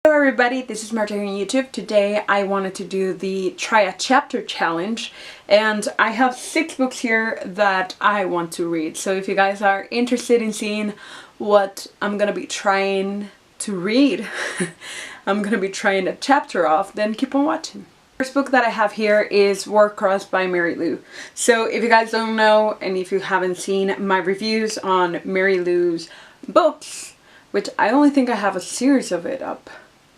Hello everybody, this is Marta here on YouTube. Today I wanted to do the Try a Chapter challenge, and I have 6 books here that I want to read. So if you guys are interested in seeing what I'm gonna be trying to read, I'm gonna be trying a chapter off, then keep on watching. First book that I have here is Warcross by Mary Lou. So if you guys don't know, and if you haven't seen my reviews on Mary Lou's books, which I only think I have a series of it up.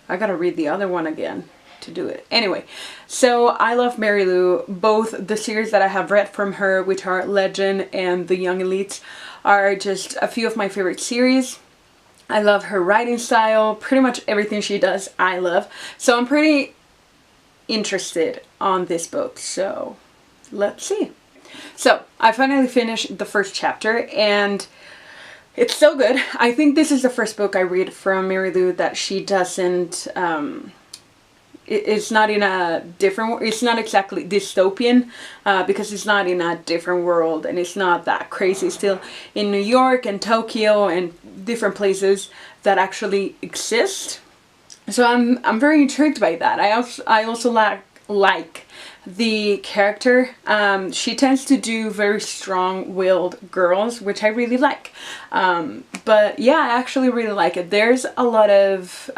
I gotta read the other one again to do it. Anyway, so I love Mary Lou. Both the series that I have read from her, which are Legend and The Young Elites, are just a few of my favorite series. I love her writing style. Pretty much everything she does, I love. So I'm pretty interested on this book. So let's see. So I finally finished the first chapter and it's so good. I think this is the first book I read from Mary Lou that she doesn't, it's not in a different, it's not exactly dystopian, because it's not in a different world and it's not that crazy. It's still in New York and Tokyo and different places that actually exist. So I'm very intrigued by that. I also like the character. She tends to do very strong-willed girls, which I really like. But yeah, I actually really like it. There's a lot of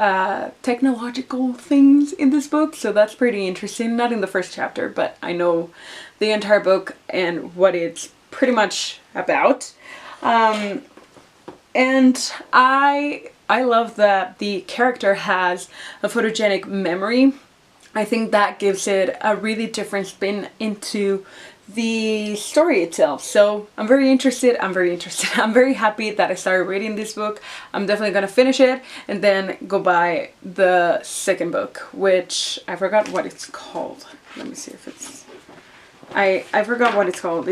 technological things in this book, so that's pretty interesting. Not in the first chapter, but I know the entire book and what it's pretty much about. And I love that the character has a photogenic memory. I think that gives it a really different spin into the story itself. So I'm very interested. I'm very happy that I started reading this book. I'm definitely gonna finish it and then go buy the second book, which I forgot what it's called. Let me see if it's... I forgot what it's called.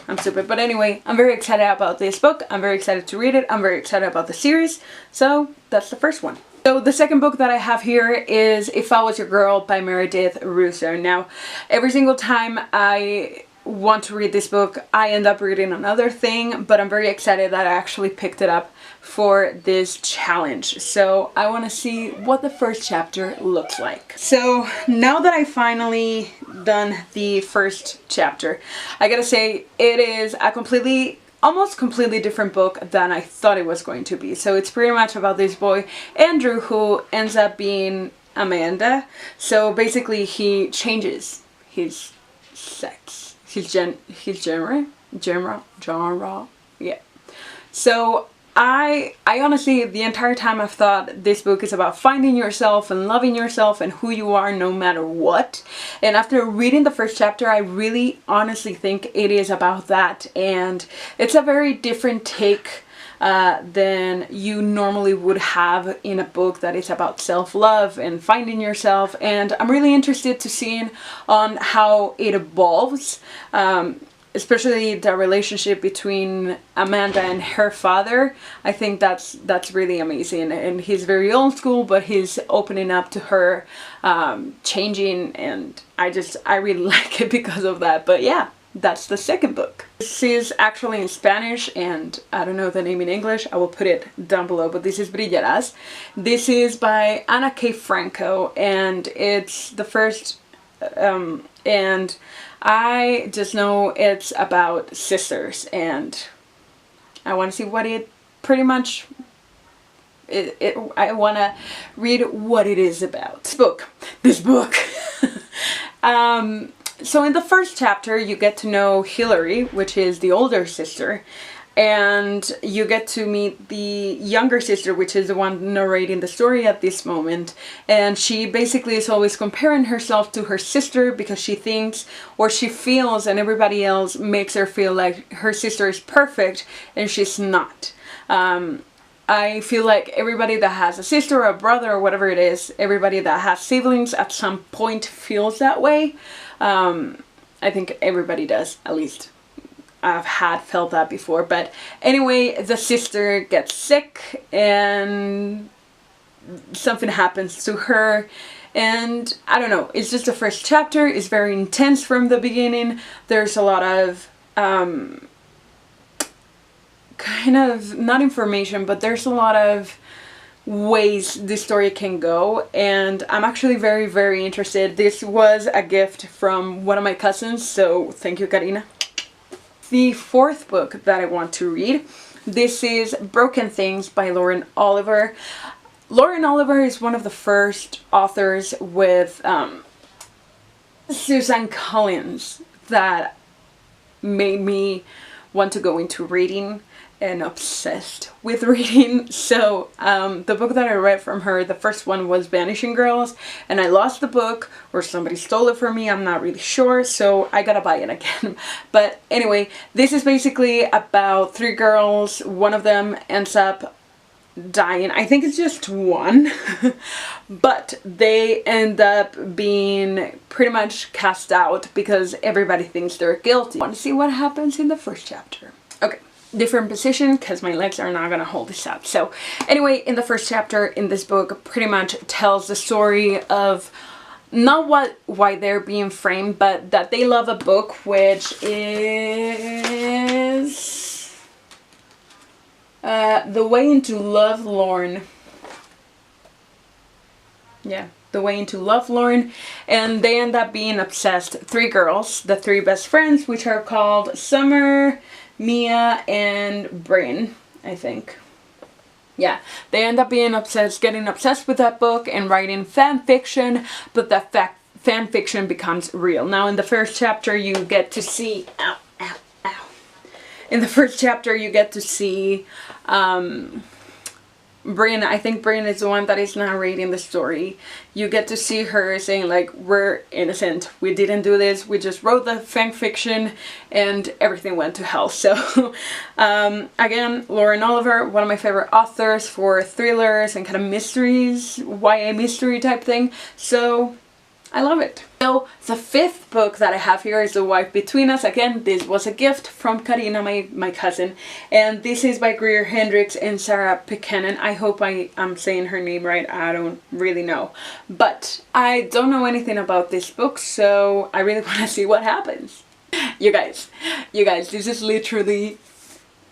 I'm stupid. But anyway, I'm very excited about this book. I'm very excited to read it. I'm very excited about the series. So that's the first one. So the second book that I have here is If I Was Your Girl by Meredith Russo. Now, every single time I want to read this book, I end up reading another thing, but I'm very excited that I actually picked it up for this challenge. So I want to see what the first chapter looks like. So now that I finally done the first chapter, I gotta say it is a almost completely different book than I thought it was going to be. So it's pretty much about this boy, Andrew, who ends up being Amanda. So basically he changes his sex, his genre, yeah. So I honestly, the entire time I've thought this book is about finding yourself and loving yourself and who you are no matter what. And after reading the first chapter, I really honestly think it is about that. And it's a very different take than you normally would have in a book that is about self-love and finding yourself. And I'm really interested to seeing on how it evolves. Especially the relationship between Amanda and her father. I think that's really amazing, and he's very old school, but he's opening up to her, changing, and I really like it because of that. But yeah, that's the second book. This is actually in Spanish, and I don't know the name in English. I will put it down below, but this is Brillarás. This is by Ana K. Franco, and it's the first, and I just know it's about sisters, and I want to see what it pretty much, I want to read what it is about. This book. So in the first chapter you get to know Hillary, which is the older sister, and you get to meet the younger sister, which is the one narrating the story at this moment. And she basically is always comparing herself to her sister because she thinks, or she feels, and everybody else makes her feel like her sister is perfect and she's not. I feel like everybody that has a sister or a brother or whatever it is, everybody that has siblings at some point feels that way. I think everybody does, at least. I've felt that before. But anyway, the sister gets sick and something happens to her, and I don't know, it's just the first chapter. It's very intense from the beginning. There's a lot of kind of, not information, but there's a lot of ways this story can go, and I'm actually very, very interested. This was a gift from one of my cousins, so thank you, Karina. The fourth book that I want to read, this is Broken Things by Lauren Oliver. Lauren Oliver is one of the first authors with Susan Collins that made me want to go into reading and obsessed with reading. So the book that I read from her, the first one was Vanishing Girls, and I lost the book or somebody stole it from me, I'm not really sure, so I gotta buy it again. But anyway, this is basically about three girls. One of them ends up dying. I think it's just one. But they end up being pretty much cast out because everybody thinks they're guilty. Want to see what happens in the first chapter? Okay, different position because my legs are not gonna hold this up. So anyway, in the first chapter in this book pretty much tells the story of not why they're being framed, but that they love a book, which is The Way into Lovelorn. Yeah, The Way into Lovelorn. And they end up being obsessed. Three girls, the three best friends, which are called Summer, Mia, and Bryn, I think. Yeah, they end up being obsessed, getting obsessed with that book and writing fan fiction, but that fan fiction becomes real. Now in the first chapter you get to see, in the first chapter you get to see Bryn. I think Bryn is the one that is narrating the story. You get to see her saying like, we're innocent, we didn't do this, we just wrote the fan fiction and everything went to hell. So again, Lauren Oliver, one of my favorite authors for thrillers and kind of mysteries, YA mystery type thing. So I love it. So the fifth book that I have here is The Wife Between Us. Again, this was a gift from Karina, my cousin, and this is by Greer Hendricks and Sarah Buchanan. I hope I am saying her name right. I don't really know, but I don't know anything about this book, so I really want to see what happens. You guys, this is literally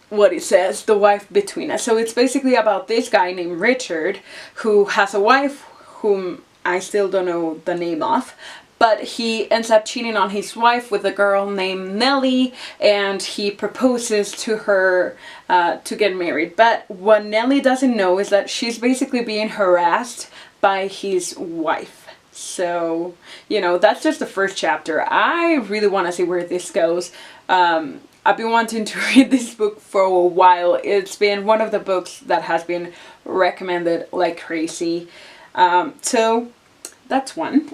what it says, The Wife Between Us. So it's basically about this guy named Richard who has a wife whom I still don't know the name of, but he ends up cheating on his wife with a girl named Nellie, and he proposes to her to get married. But what Nellie doesn't know is that she's basically being harassed by his wife. So, you know, that's just the first chapter. I really want to see where this goes. I've been wanting to read this book for a while. It's been one of the books that has been recommended like crazy. So that's one.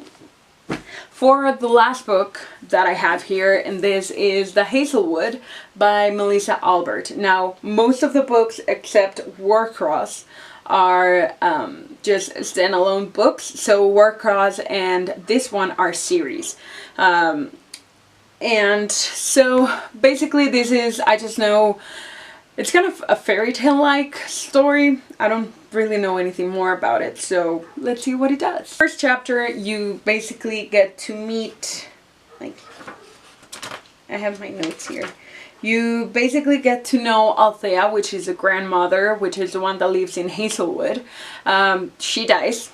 For the last book that I have here, and this is The Hazelwood by Melissa Albert. Now, most of the books except Warcross are just standalone books. So Warcross and this one are series. And so basically this is, I just know it's kind of a fairy tale-like story. I don't really know anything more about it, so let's see what it does. First chapter, you basically get to meet, like, I have my notes here. You basically get to know Althea, which is a grandmother, which is the one that lives in Hazelwood. She dies.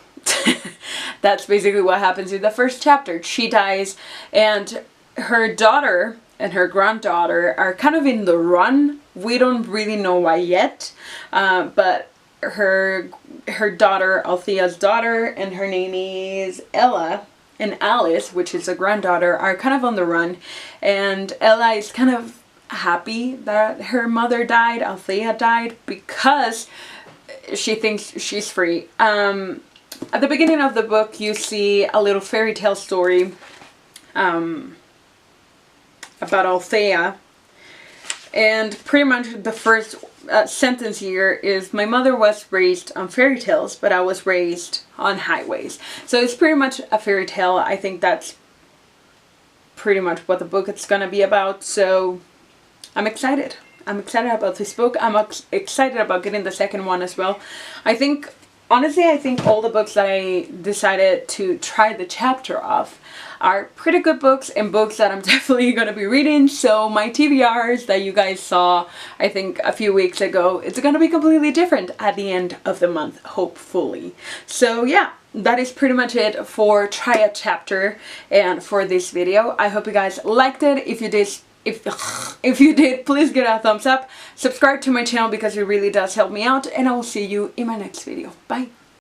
That's basically what happens in the first chapter. She dies, and her daughter and her granddaughter are kind of in the run. We don't really know why yet, but her daughter, Althea's daughter, and her name is Ella, and Alice, which is a granddaughter, are kind of on the run. And Ella is kind of happy that her mother died, Althea died, because she thinks she's free. At the beginning of the book, you see a little fairy tale story about Althea, and pretty much the first sentence here is, my mother was raised on fairy tales, but I was raised on highways. So it's pretty much a fairy tale. I think that's pretty much what the book is gonna be about, so I'm excited. I'm excited about this book. I'm excited about getting the second one as well. I think honestly, I think all the books that I decided to try the chapter of are pretty good books and books that I'm definitely gonna be reading. So my TBRs that you guys saw, I think a few weeks ago, it's gonna be completely different at the end of the month, hopefully. So yeah, that is pretty much it for Try a Chapter and for this video. I hope you guys liked it. If you did, if you did, please give it a thumbs up. Subscribe to my channel because it really does help me out, and I will see you in my next video. Bye!